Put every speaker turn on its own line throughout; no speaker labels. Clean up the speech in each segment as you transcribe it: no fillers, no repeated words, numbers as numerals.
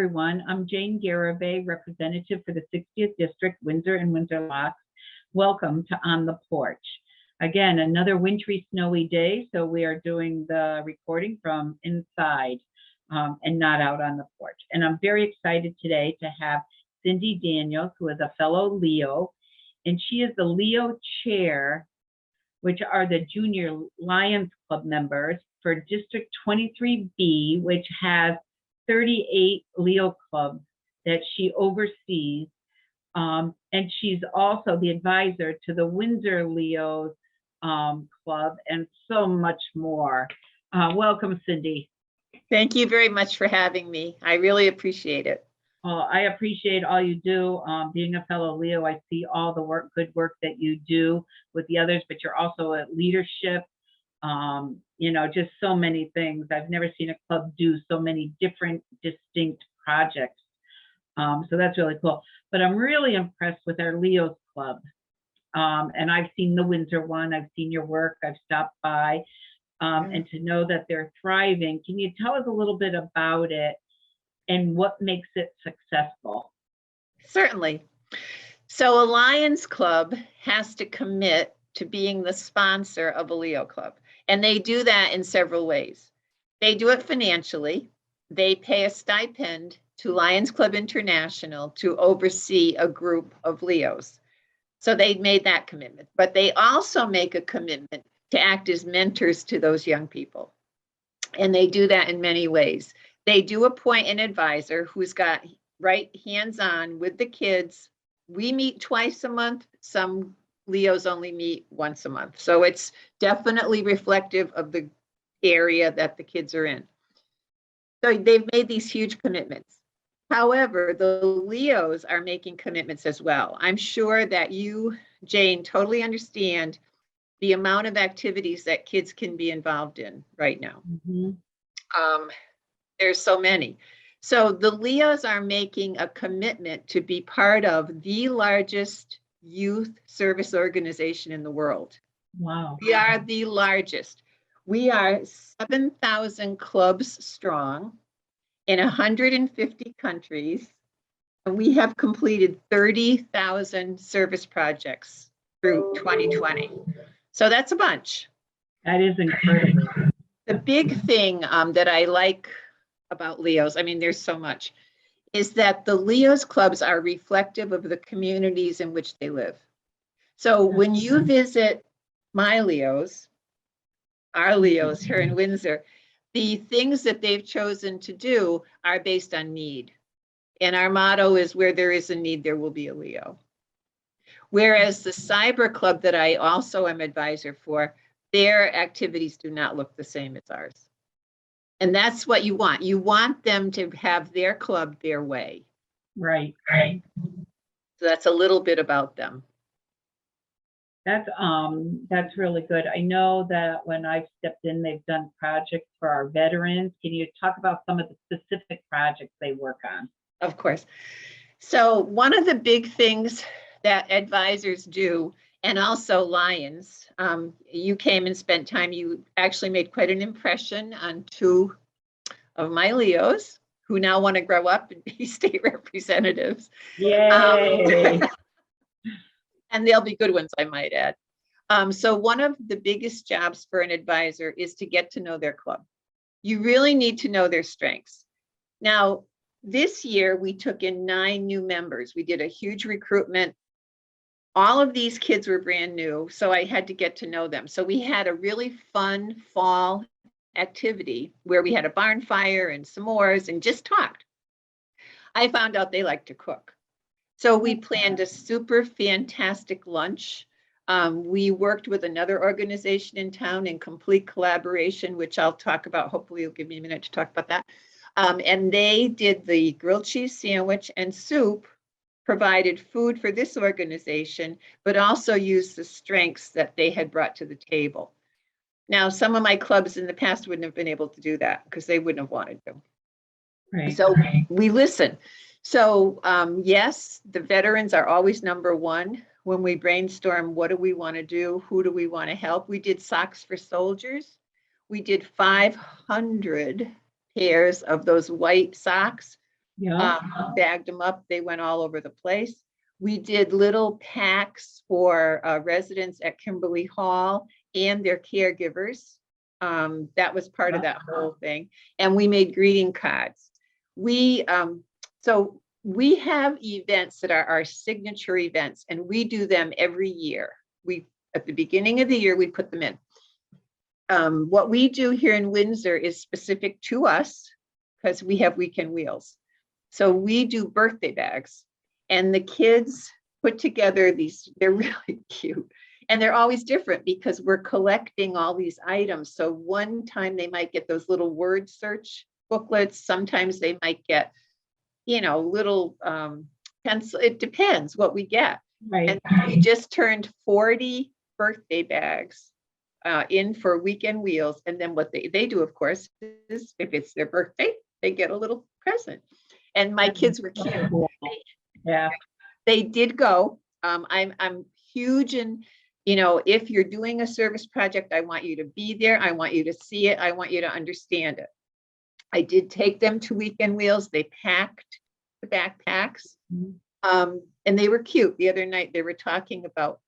everyone. I'm Jane Garibay, representative for the 60th District, Windsor and Windsor Locks. Welcome to On the Porch. Again, another wintry, snowy day, so we are doing the recording from inside and not out on the porch. And I'm very excited today to have Cindy Daniels, who is a fellow Leo, and she is the Leo chair, which are the Junior Lions Club members for District 23B, which has 38 Leo clubs that she oversees. And she's also the advisor to the Windsor Leos Club and so much more. Welcome, Cindy.
Thank you very much for having me. I really appreciate it.
I appreciate all you do. Being a fellow Leo, I see all the good work that you do with the others, but you're also at leadership, you know, just so many things. I've never seen a club do so many different, distinct projects. So that's really cool. But I'm really impressed with our Leos Club. And I've seen the Windsor one, I've seen your work, I've stopped by, and to know that they're thriving. Can you tell us a little bit about it and what makes it successful?
Certainly. So a Lions Club has to commit to being the sponsor of a Leo Club. And they do that in several ways. They do it financially. They pay a stipend to Lions Club International to oversee a group of Leos. So they made that commitment, but they also make a commitment to act as mentors to those young people. And they do that in many ways. They do appoint an advisor who's got right hands-on with the kids. We meet twice a month. Some Leos only meet once a month. So it's definitely reflective of the area that the kids are in. So they've made these huge commitments. However, the Leos are making commitments as well. I'm sure that you, Jane, totally understand the amount of activities that kids can be involved in right now. There's so many. So the Leos are making a commitment to be part of the largest youth service organization in the world.
Wow.
We are the largest. We are 7,000 clubs strong in 150 countries, and we have completed 30,000 service projects through 2020. So that's a bunch.
That is incredible.
The big thing that I like about Leos, I mean, there's so much, is that the Leos clubs are reflective of the communities in which they live. So when you visit my Leos, our Leos here in Windsor, the things that they've chosen to do are based on need. And our motto is, where there is a need, there will be a Leo. Whereas the cyber club that I also am advisor for, their activities do not look the same as ours. And that's what you want. You want them to have their club their way.
Right.
So that's a little bit about them.
That's really good. I know that when I've stepped in, they've done projects for our veterans. Can you talk about some of the specific projects they work on?
Of course. So one of the big things that advisors do, and also Lions, you came and spent time, you actually made quite an impression on two of my Leos who now want to grow up and be state representatives.
Yay!
And they'll be good ones, I might add. So one of the biggest jobs for an advisor is to get to know their club. You really need to know their strengths. Now, this year we took in 9 new members. We did a huge recruitment. All of these kids were brand new, so I had to get to know them. So we had a really fun fall activity where we had a barn fire and s'mores and just talked. I found out they like to cook. So we planned a super fantastic lunch. We worked with another organization in town in complete collaboration, which I'll talk about. Hopefully you'll give me a minute to talk about that. And they did the grilled cheese sandwich and soup, provided food for this organization, but also used the strengths that they had brought to the table. Now, some of my clubs in the past wouldn't have been able to do that because they wouldn't have wanted to.
Right.
So we listen. So yes, the veterans are always number one when we brainstorm, what do we want to do? Who do we want to help? We did socks for soldiers. We did 500 pairs of those white socks
Yeah.
Bagged them up. They went all over the place. We did little packs for residents at Kimberly Hall and their caregivers. That was part of that whole thing. And we made greeting cards. So we have events that are our signature events, and we do them every year. At the beginning of the year, we put them in. What we do here in Windsor is specific to us because we have weekend wheels. So we do birthday bags, and the kids put together these, they're really cute. And they're always different because we're collecting all these items. So one time they might get those little word search booklets. Sometimes they might get, little pencil. It depends what we get.
Right.
And we just turned 40 birthday bags in for weekend wheels. And then what they do, of course, is if it's their birthday, they get a little present. And my kids were cute.
Yeah.
They did go. I'm huge in, if you're doing a service project, I want you to be there. I want you to see it. I want you to understand it. I did take them to weekend wheels. They packed the backpacks. And they were cute. The other night they were talking about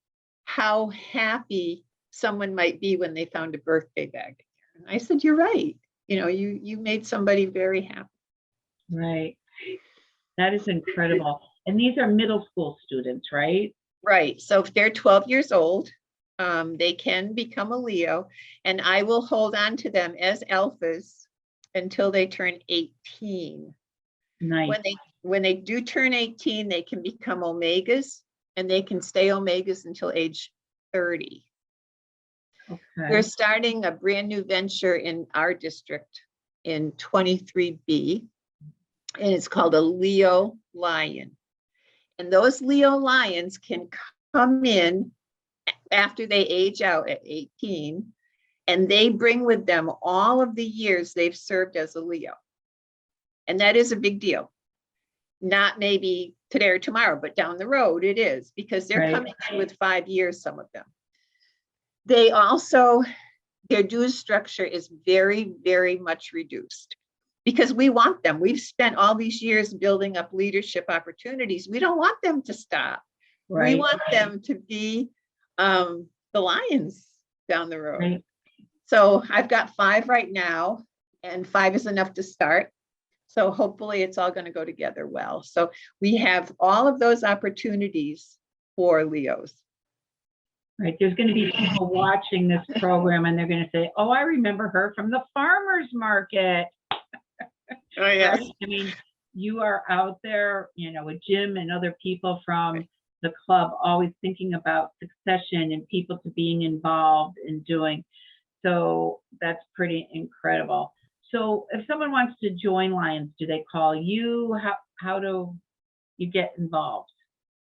how happy someone might be when they found a birthday bag. And I said, you're right. You made somebody very happy.
Right. That is incredible. And these are middle school students, right?
Right. So if they're 12 years old, they can become a Leo, and I will hold on to them as alphas until they turn 18.
Nice.
When they do turn 18, they can become omegas, and they can stay omegas until age 30.
Okay.
We're starting a brand new venture in our district in 23B, and it's called a Leo Lion. And those Leo Lions can come in after they age out at 18, and they bring with them all of the years they've served as a Leo. And that is a big deal. Not maybe today or tomorrow, but down the road it is, because they're coming in with 5 years, some of them. They also, their dues structure is very, very much reduced because we want them. We've spent all these years building up leadership opportunities. We don't want them to stop. We want them to be the lions down the road.
Right.
So I've got 5 right now, and 5 is enough to start. So hopefully it's all going to go together well. So we have all of those opportunities for Leos.
Right. There's going to be people watching this program and they're going to say, oh, I remember her from the farmer's market.
Oh, yes.
Right? I mean, you are out there, with Jim and other people from the club, always thinking about succession and people to being involved in doing. So that's pretty incredible. So if someone wants to join Lions, do they call you? How do you get involved?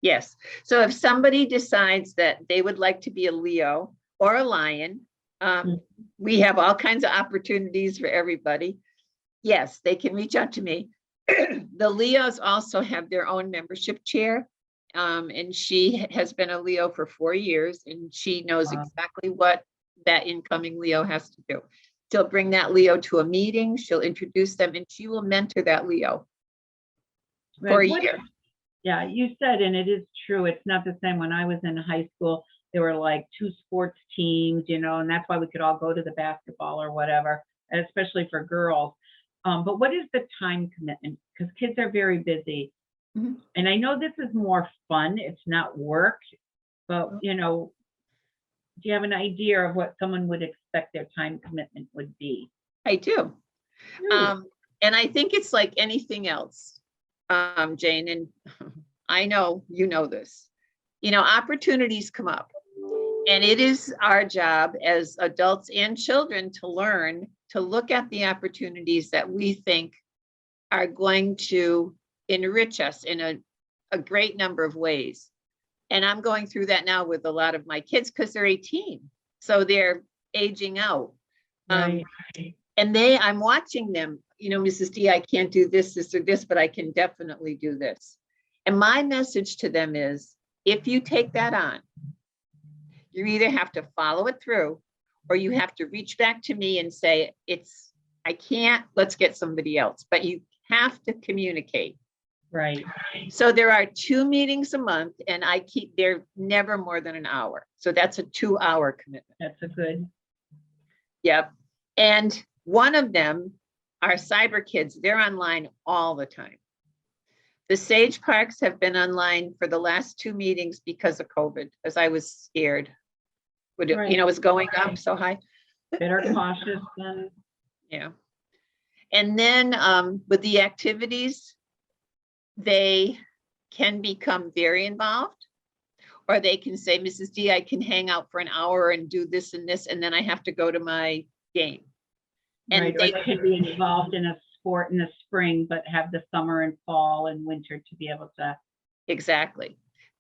Yes. So if somebody decides that they would like to be a Leo or a Lion, we have all kinds of opportunities for everybody. Yes, they can reach out to me. The Leos also have their own membership chair. And she has been a Leo for 4 years, and she knows exactly what that incoming Leo has to do. She'll bring that Leo to a meeting, she'll introduce them, and she will mentor that Leo for a year.
Yeah, you said, and it is true, it's not the same. When I was in high school, there were like 2 sports teams, and that's why we could all go to the basketball or whatever, especially for girls. But what is the time commitment? Because kids are very busy. Mm-hmm. And I know this is more fun, it's not work, but do you have an idea of what someone would expect their time commitment would be?
I do. And I think it's like anything else, Jane, and I know you know this. Opportunities come up, and it is our job as adults and children to learn to look at the opportunities that we think are going to enrich us in a great number of ways. And I'm going through that now with a lot of my kids because they're 18. So they're aging out. Right. And I'm watching them, Mrs. D, I can't do this, or this, but I can definitely do this. And my message to them is, if you take that on, you either have to follow it through, or you have to reach back to me and say, I can't, let's get somebody else. But have to communicate.
Right.
So there are 2 meetings a month, and they're never more than an hour. So that's a 2-hour commitment.
That's a good,
Yep. And one of them, our cyber kids, they're online all the time. The Sage Parks have been online for the last 2 meetings because of COVID, as I was scared.
Right.
It was going up so high.
better cautious than,
Yeah. And then with the activities, they can become very involved, or they can say, Mrs. D, I can hang out for an hour and do this and this, and then I have to go to my game. And
right, or they could be involved in a sport in the spring, but have the summer and fall and winter to be able to.
Exactly.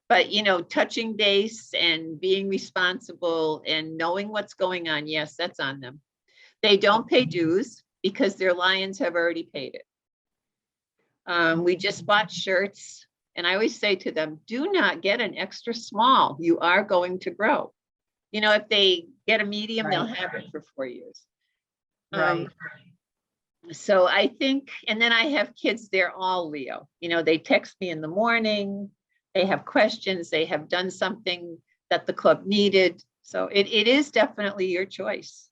But, touching base and being responsible and knowing what's going on, yes, that's on them. They don't pay dues because their Lions have already paid it. We just bought shirts, and I always say to them, do not get an extra small. You are going to grow. If they get a medium, they'll
Right.
have it for 4 years.
Right.
So I think, and then I have kids, they're all Leo. They text me in the morning, they have questions, they have done something that the club needed. So it is definitely your choice.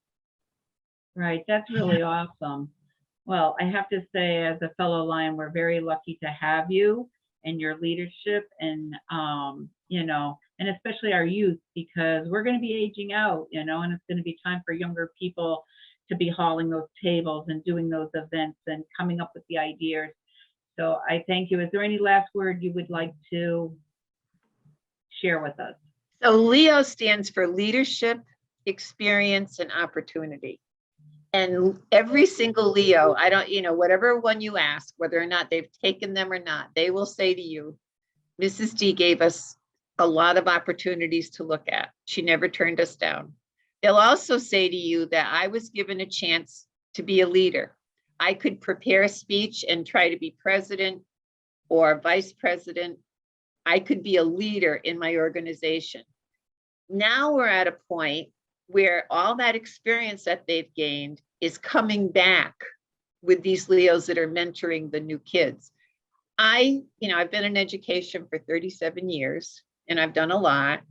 Right, that's really awesome. Well, I have to say, as a fellow Lion, we're very lucky to have you and your leadership, and and especially our youth, because we're going to be aging out, and it's going to be time for younger people to be hauling those tables and doing those events and coming up with the ideas. So I thank you. Is there any last word you would like to share with us?
So Leo stands for leadership, experience, and opportunity. And every single Leo, whatever one you ask, whether or not they've taken them or not, they will say to you, Mrs. D gave us a lot of opportunities to look at. She never turned us down. They'll also say to you that I was given a chance to be a leader. I could prepare a speech and try to be president or vice president. I could be a leader in my organization. Now we're at a point where all that experience that they've gained is coming back with these Leos that are mentoring the new kids. I've been in education for 37 years, and I've done a lot.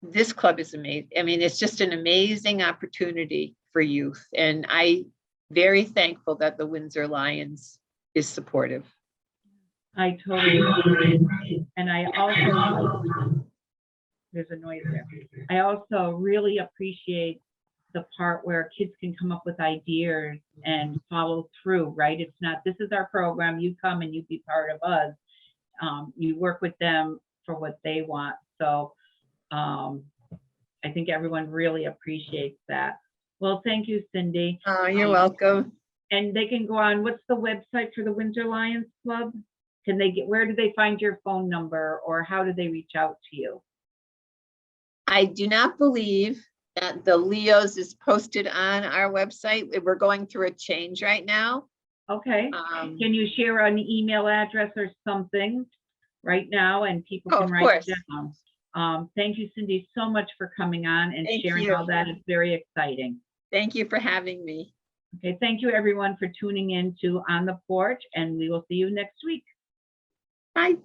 This club is amazing. I mean, it's just an amazing opportunity for youth. And I'm very thankful that the Windsor Lions is supportive.
I totally agree. And I also, there's a noise there. I also really appreciate the part where kids can come up with ideas and follow through, right? It's not, this is our program, you come and you be part of us. You work with them for what they want. So I think everyone really appreciates that. Well, thank you, Cindy.
Oh, you're welcome.
And they can go on, what's the website for the Windsor Lions Club? Where do they find your phone number, or how do they reach out to you?
I do not believe that the Leos is posted on our website. We're going through a change right now.
Okay. Can you share an email address or something right now, and people can write it down? Thank you, Cindy, so much for coming on and sharing all that. It's very exciting.
Thank you for having me.
Okay, thank you everyone for tuning in to On the Porch, and we will see you next week.
Bye.